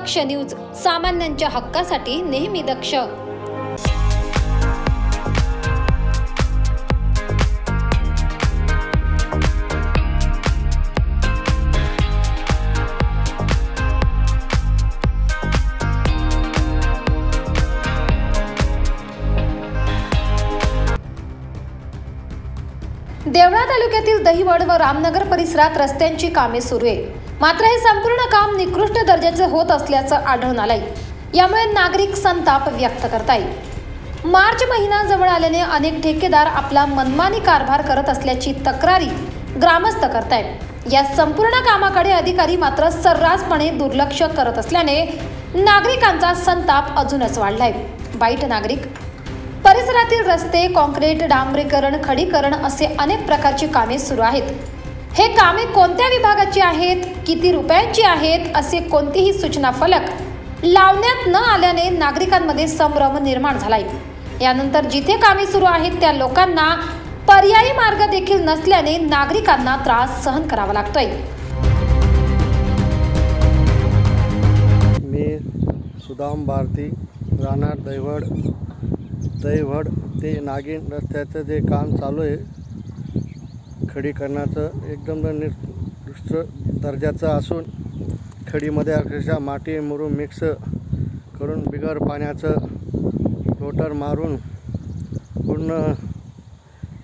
दक्ष news, सामान्यांच्या हक्कासाठी नेहमी दक्ष। देवळा तालुक्यातील दहिवड व रामनगर परिसरात रस्त्यांची कामे सुरू आहे, मात्र हे संपूर्ण काम निकृष्ट दर्जाचे होत असल्याचं आढळून आलंय। यामुळे नागरिक संताप व्यक्त करतायत। मार्च महिना जवळ आल्याने अनेक ठेकेदार आपला मनमानी कारभार करत असल्याची तक्रारी ग्रामस्थ करतायत। या संपूर्ण कामाकडे अधिकारी मात्र सर्रासपणे दुर्लक्ष करत असल्याने नागरिकांचा संताप अजूनच वाढलाय। बाईट नागरिक, परिसरातील रस्ते, काँक्रीट, डांबरीकरण, खडीकरण असे अनेक प्रकारची कामे सुरू आहेत। हे कामे कोणत्या विभागाची आहेत, किती रुपयांची आहेत, असे कोणतीही सूचना फलक लावण्यात न आल्याने नागरिकांमध्ये संभ्रम निर्माण झालाय। यानंतर जिथे कामे सुरू आहेत त्या लोकांना पर्यायी मार्ग देखील नसल्याने नागरिकांना त्रास सहन करावा लागतोय। मी सुदाम भारती, राहणार दहिवड ते नागिन रस्त्याचं जे काम चालू आहे, खडीकरणाचं एकदम निकृष्ट दर्जाचं असून खडीमध्ये अक्षरशः माती मुरुम मिक्स करून बिगर पाण्याचं रोटर मारून पूर्ण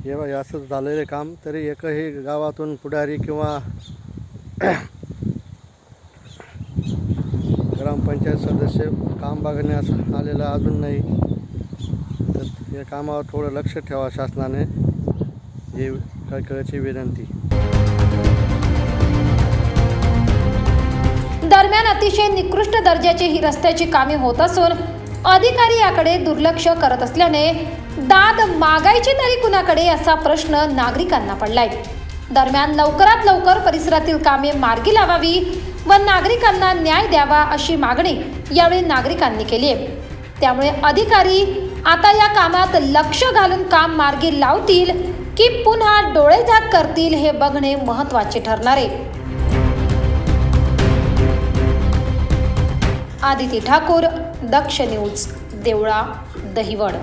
हे असं झालेले काम। तरी एकही गावातून पुढारी किंवा ग्रामपंचायत सदस्य काम बघण्यास आलेला अजून नाही। तर या कामावर थोडं लक्ष ठेवा शासनाने, ही कळकळीची विनंती। दरम्यान अतिशय निकृष्ट दर्जाची ही रस्त्याची कामे होत असून अधिकारी याकडे दुर्लक्ष करत असल्याने दाद मागायची तरी कुणाकडे असा प्रश्न नागरिकांना पडलाय। दरम्यान लवकरात लवकर परिसरातील कामे मार्गी लावावी व नागरिकांना न्याय द्यावा अशी मागणी यावेळी नागरिकांनी केली आहे। त्यामुळे अधिकारी आता या कामात लक्ष घालून काम मार्गी लावतील की पुन्हा डोळेझाक करतील हे बघणे महत्त्वाचे ठरणार आहे। आदिती ठाकूर, दक्ष न्यूज, देवळा, दहिवड।